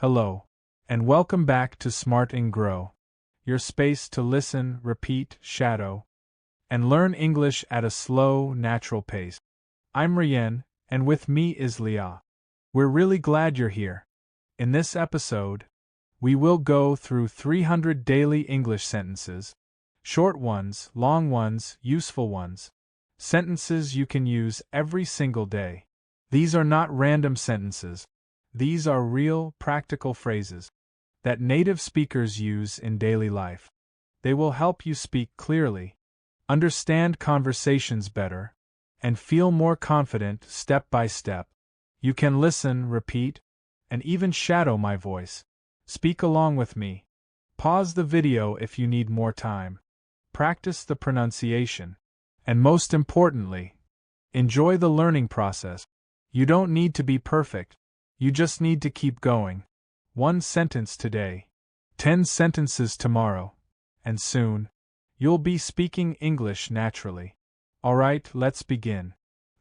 Hello, and welcome back to Smart Eng Grow, your space to listen, repeat, shadow, and learn English at a slow, natural pace. I'm Rian, and with me is Leah. We're really glad you're here. In this episode, we will go through 300 daily English sentences. Short ones, long ones, useful ones. Sentences you can use every single day. These are not random sentences. These are real, practical phrases that native speakers use in daily life. They will help you speak clearly, understand conversations better, and feel more confident step by step. You can listen, repeat, and even shadow my voice. Speak along with me. Pause the video if you need more time. Practice the pronunciation. And most importantly, enjoy the learning process. You don't need to be perfect. You just need to keep going. 1 sentence today, 10 sentences tomorrow, and soon, you'll be speaking English naturally. Alright, let's begin.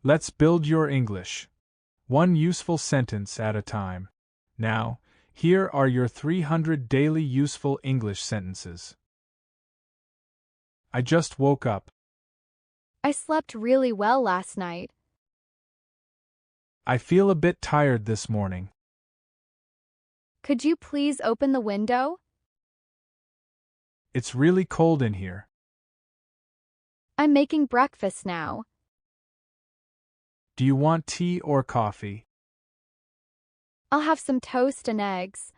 Let's build your English. 1 useful sentence at a time. Now, here are your 300 daily useful English sentences. I just woke up. I slept really well last night. I feel a bit tired this morning. Could you please open the window? It's really cold in here. I'm making breakfast now. Do you want tea or coffee? I'll have some toast and eggs.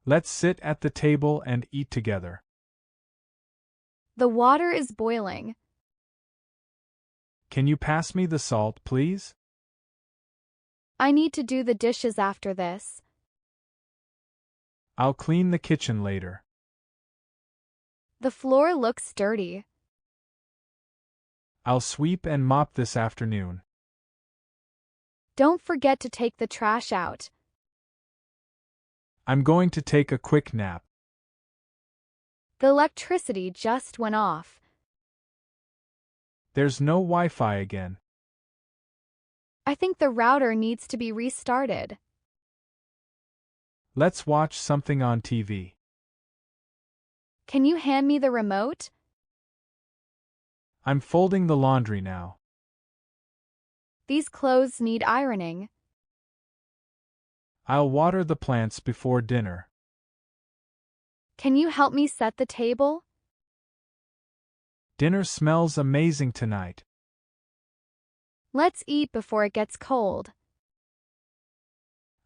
Let's sit at the table and eat together. The water is boiling. Can you pass me the salt, please? I need to do the dishes after this. I'll clean the kitchen later. The floor looks dirty. I'll sweep and mop this afternoon. Don't forget to take the trash out. I'm going to take a quick nap. The electricity just went off. There's no Wi-Fi again. I think the router needs to be restarted. Let's watch something on TV. Can you hand me the remote? I'm folding the laundry now. These clothes need ironing. I'll water the plants before dinner. Can you help me set the table? Dinner smells amazing tonight. Let's eat before it gets cold.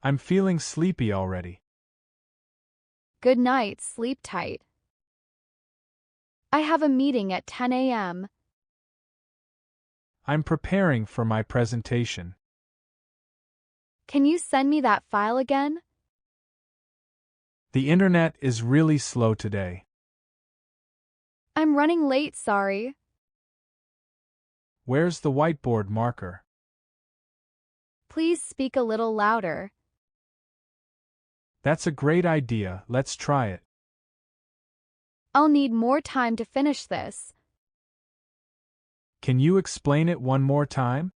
I'm feeling sleepy already. Good night, sleep tight. I have a meeting at 10 a.m. I'm preparing for my presentation. Can you send me that file again? The internet is really slow today. I'm running late, sorry. Where's the whiteboard marker? Please speak a little louder. That's a great idea, let's try it. I'll need more time to finish this. Can you explain it one more time?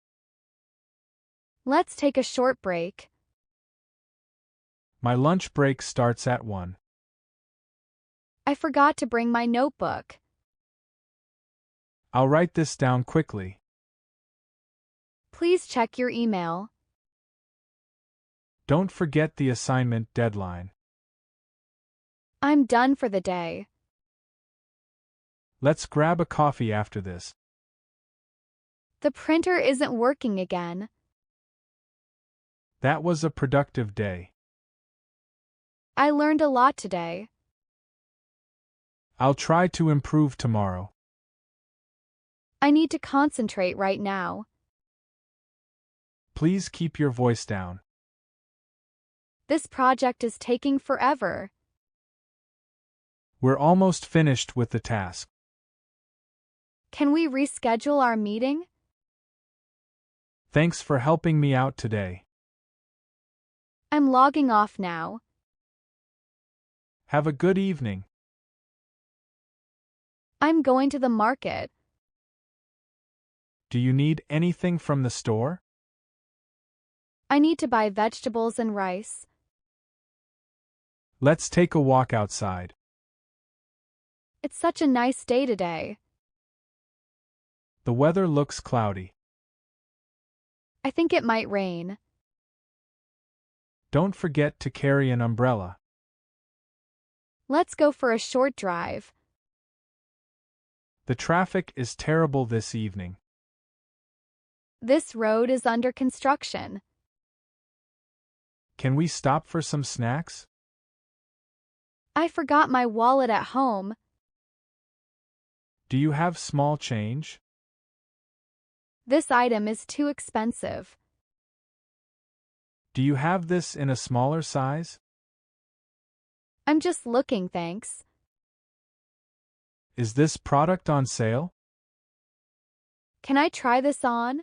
Let's take a short break. My lunch break starts at 1. I forgot to bring my notebook. I'll write this down quickly. Please check your email. Don't forget the assignment deadline. I'm done for the day. Let's grab a coffee after this. The printer isn't working again. That was a productive day. I learned a lot today. I'll try to improve tomorrow. I need to concentrate right now. Please keep your voice down. This project is taking forever. We're almost finished with the task. Can we reschedule our meeting? Thanks for helping me out today. I'm logging off now. Have a good evening. I'm going to the market. Do you need anything from the store? I need to buy vegetables and rice. Let's take a walk outside. It's such a nice day today. The weather looks cloudy. I think it might rain. Don't forget to carry an umbrella. Let's go for a short drive. The traffic is terrible this evening. This road is under construction. Can we stop for some snacks? I forgot my wallet at home. Do you have small change? This item is too expensive. Do you have this in a smaller size? I'm just looking, thanks. Is this product on sale? Can I try this on?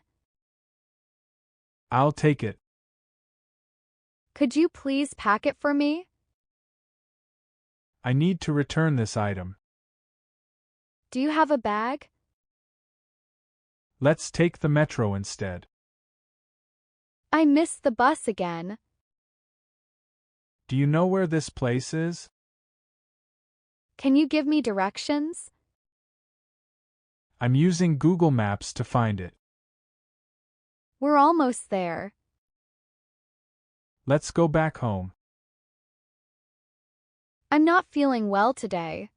I'll take it. Could you please pack it for me? I need to return this item. Do you have a bag? Let's take the metro instead. I missed the bus again. Do you know where this place is? Can you give me directions? I'm using Google Maps to find it. We're almost there. Let's go back home. I'm not feeling well today.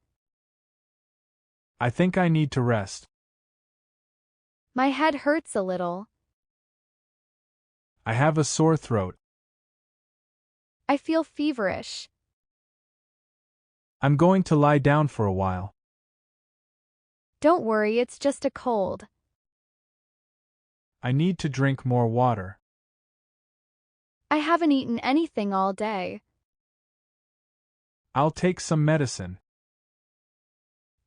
I think I need to rest. My head hurts a little. I have a sore throat. I feel feverish. I'm going to lie down for a while. Don't worry, it's just a cold. I need to drink more water. I haven't eaten anything all day. I'll take some medicine.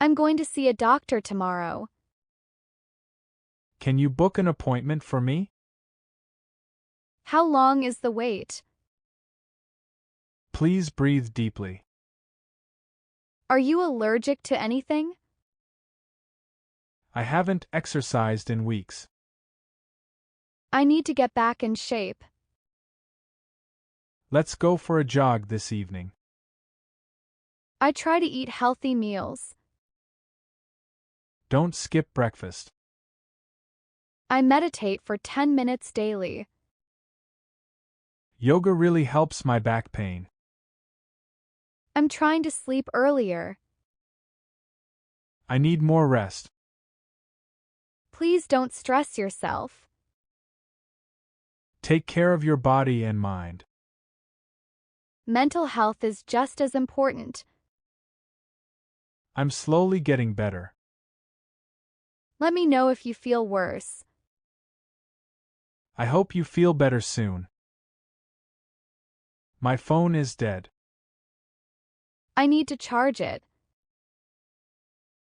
I'm going to see a doctor tomorrow. Can you book an appointment for me? How long is the wait? Please breathe deeply. Are you allergic to anything? I haven't exercised in weeks. I need to get back in shape. Let's go for a jog this evening. I try to eat healthy meals. Don't skip breakfast. I meditate for 10 minutes daily. Yoga really helps my back pain. I'm trying to sleep earlier. I need more rest. Please don't stress yourself. Take care of your body and mind. Mental health is just as important. I'm slowly getting better. Let me know if you feel worse. I hope you feel better soon. My phone is dead. I need to charge it.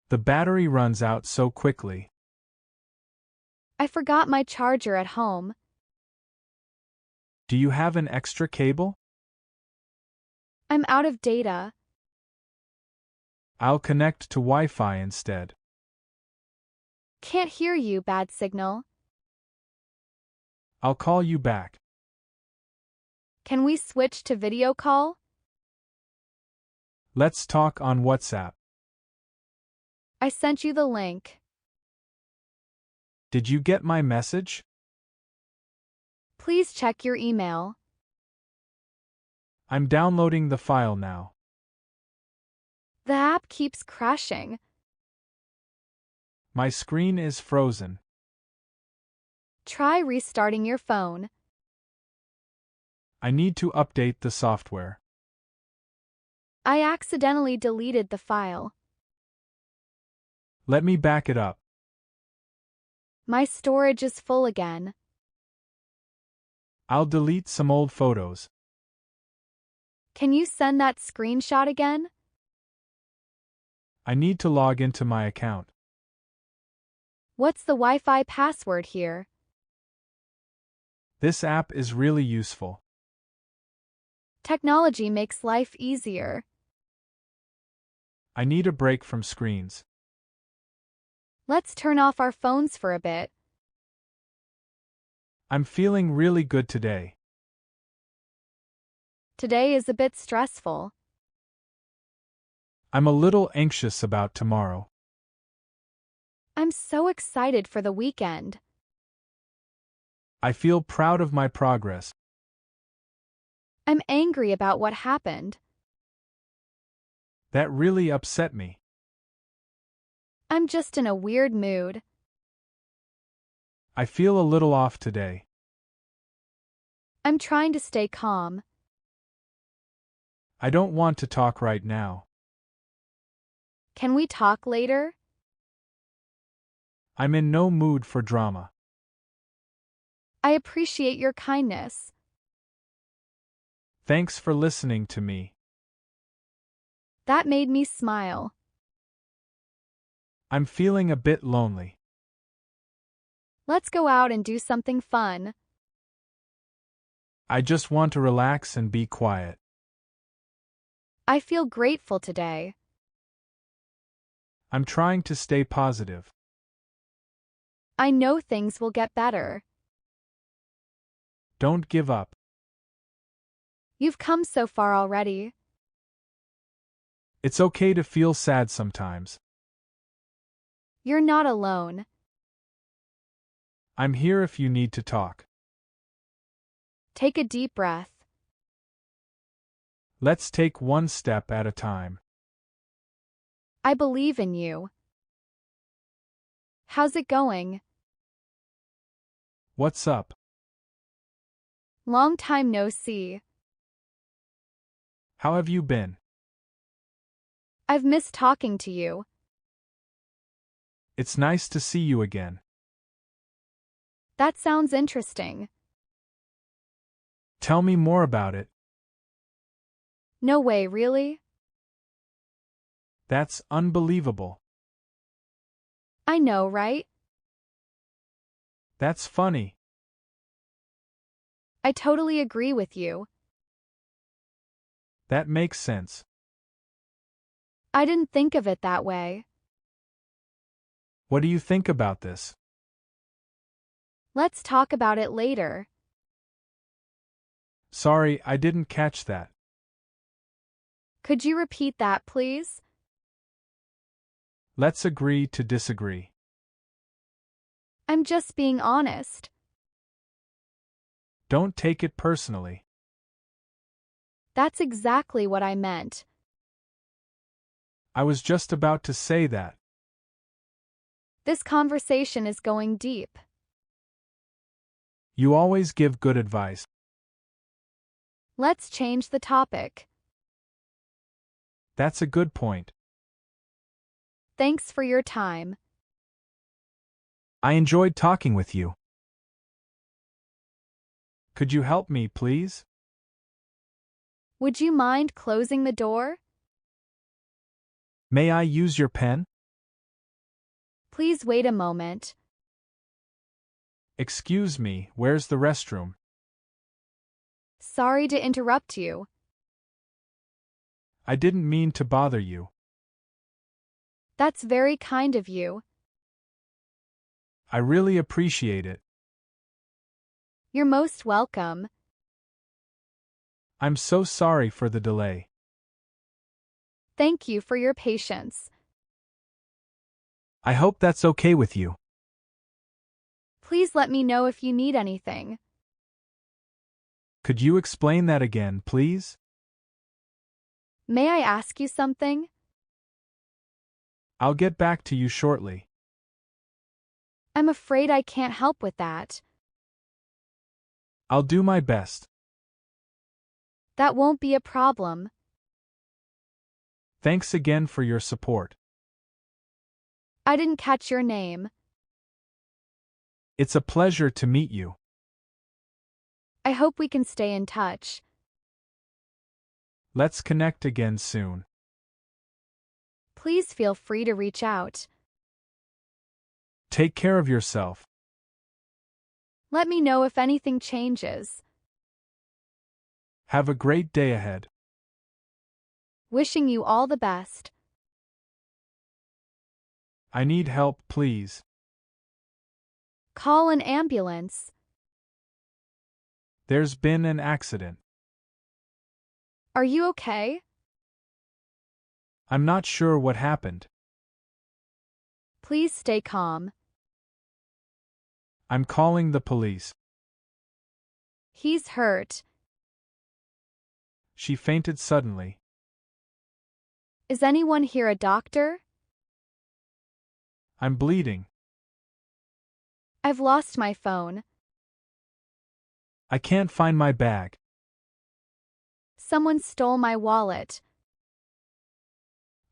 The battery runs out so quickly. I forgot my charger at home. Do you have an extra cable? I'm out of data. I'll connect to Wi-Fi instead. Can't hear you, bad signal. I'll call you back. Can we switch to video call? Let's talk on WhatsApp. I sent you the link. Did you get my message? Please check your email. I'm downloading the file now. The app keeps crashing. My screen is frozen. Try restarting your phone. I need to update the software. I accidentally deleted the file. Let me back it up. My storage is full again. I'll delete some old photos. Can you send that screenshot again? I need to log into my account. What's the Wi-Fi password here? This app is really useful. Technology makes life easier. I need a break from screens. Let's turn off our phones for a bit. I'm feeling really good today. Today is a bit stressful. I'm a little anxious about tomorrow. I'm so excited for the weekend. I feel proud of my progress. I'm angry about what happened. That really upset me. I'm just in a weird mood. I feel a little off today. I'm trying to stay calm. I don't want to talk right now. Can we talk later? I'm in no mood for drama. I appreciate your kindness. Thanks for listening to me. That made me smile. I'm feeling a bit lonely. Let's go out and do something fun. I just want to relax and be quiet. I feel grateful today. I'm trying to stay positive. I know things will get better. Don't give up. You've come so far already. It's okay to feel sad sometimes. You're not alone. I'm here if you need to talk. Take a deep breath. Let's take one step at a time. I believe in you. How's it going? What's up? Long time no see. How have you been? I've missed talking to you. It's nice to see you again. That sounds interesting. Tell me more about it. No way, really? That's unbelievable. I know, right? That's funny. I totally agree with you. That makes sense. I didn't think of it that way. What do you think about this? Let's talk about it later. Sorry, I didn't catch that. Could you repeat that, please? Let's agree to disagree. I'm just being honest. Don't take it personally. That's exactly what I meant. I was just about to say that. This conversation is going deep. You always give good advice. Let's change the topic. That's a good point. Thanks for your time. I enjoyed talking with you. Could you help me, please? Would you mind closing the door? May I use your pen? Please wait a moment. Excuse me, where's the restroom? Sorry to interrupt you. I didn't mean to bother you. That's very kind of you. I really appreciate it. You're most welcome. I'm so sorry for the delay. Thank you for your patience. I hope that's okay with you. Please let me know if you need anything. Could you explain that again, please? May I ask you something? I'll get back to you shortly. I'm afraid I can't help with that. I'll do my best. That won't be a problem. Thanks again for your support. I didn't catch your name. It's a pleasure to meet you. I hope we can stay in touch. Let's connect again soon. Please feel free to reach out. Take care of yourself. Let me know if anything changes. Have a great day ahead. Wishing you all the best. I need help, please. Call an ambulance. There's been an accident. Are you okay? I'm not sure what happened. Please stay calm. I'm calling the police. He's hurt. She fainted suddenly. Is anyone here a doctor? I'm bleeding. I've lost my phone. I can't find my bag. Someone stole my wallet.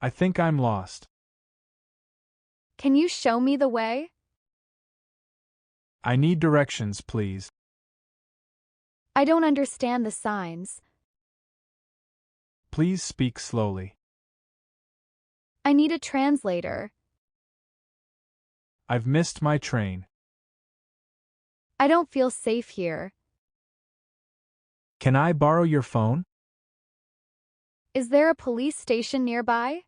I think I'm lost. Can you show me the way? I need directions, please. I don't understand the signs. Please speak slowly. I need a translator. I've missed my train. I don't feel safe here. Can I borrow your phone? Is there a police station nearby?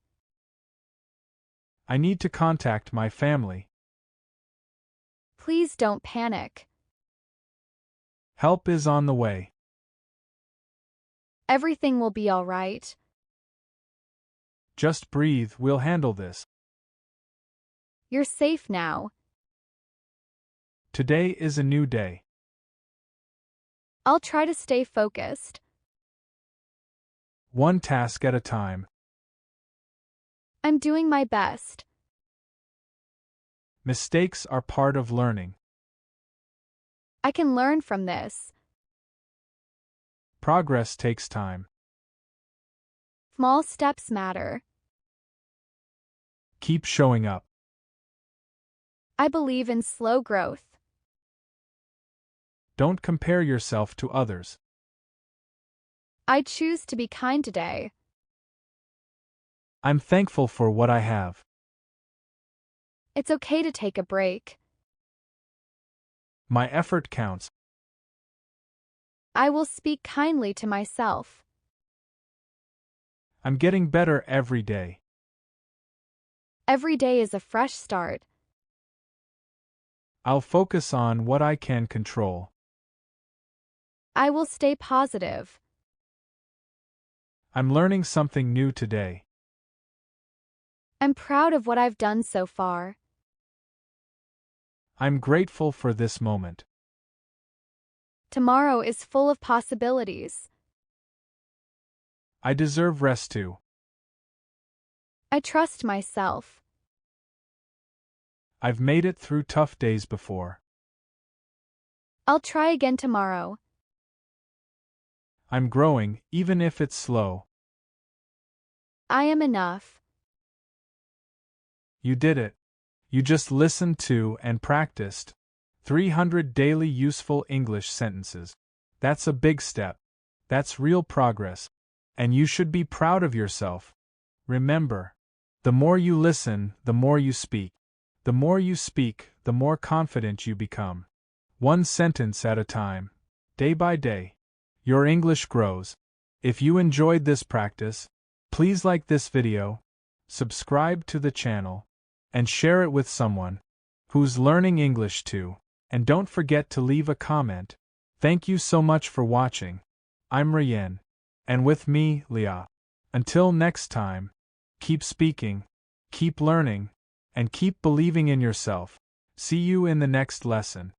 I need to contact my family. Please don't panic. Help is on the way. Everything will be all right. Just breathe, we'll handle this. You're safe now. Today is a new day. I'll try to stay focused. One task at a time. I'm doing my best. Mistakes are part of learning. I can learn from this. Progress takes time. Small steps matter. Keep showing up. I believe in slow growth. Don't compare yourself to others. I choose to be kind today. I'm thankful for what I have. It's okay to take a break. My effort counts. I will speak kindly to myself. I'm getting better every day. Every day is a fresh start. I'll focus on what I can control. I will stay positive. I'm learning something new today. I'm proud of what I've done so far. I'm grateful for this moment. Tomorrow is full of possibilities. I deserve rest too. I trust myself. I've made it through tough days before. I'll try again tomorrow. I'm growing, even if it's slow. I am enough. You did it. You just listened to and practiced 300 daily useful English sentences. That's a big step. That's real progress. And you should be proud of yourself. Remember, the more you listen, the more you speak. The more you speak, the more confident you become. One sentence at a time, day by day. Your English grows. If you enjoyed this practice, please like this video, subscribe to the channel, and share it with someone who's learning English too. And don't forget to leave a comment. Thank you so much for watching. I'm Ryan. And with me, Leah. Until next time, keep speaking, keep learning, and keep believing in yourself. See you in the next lesson.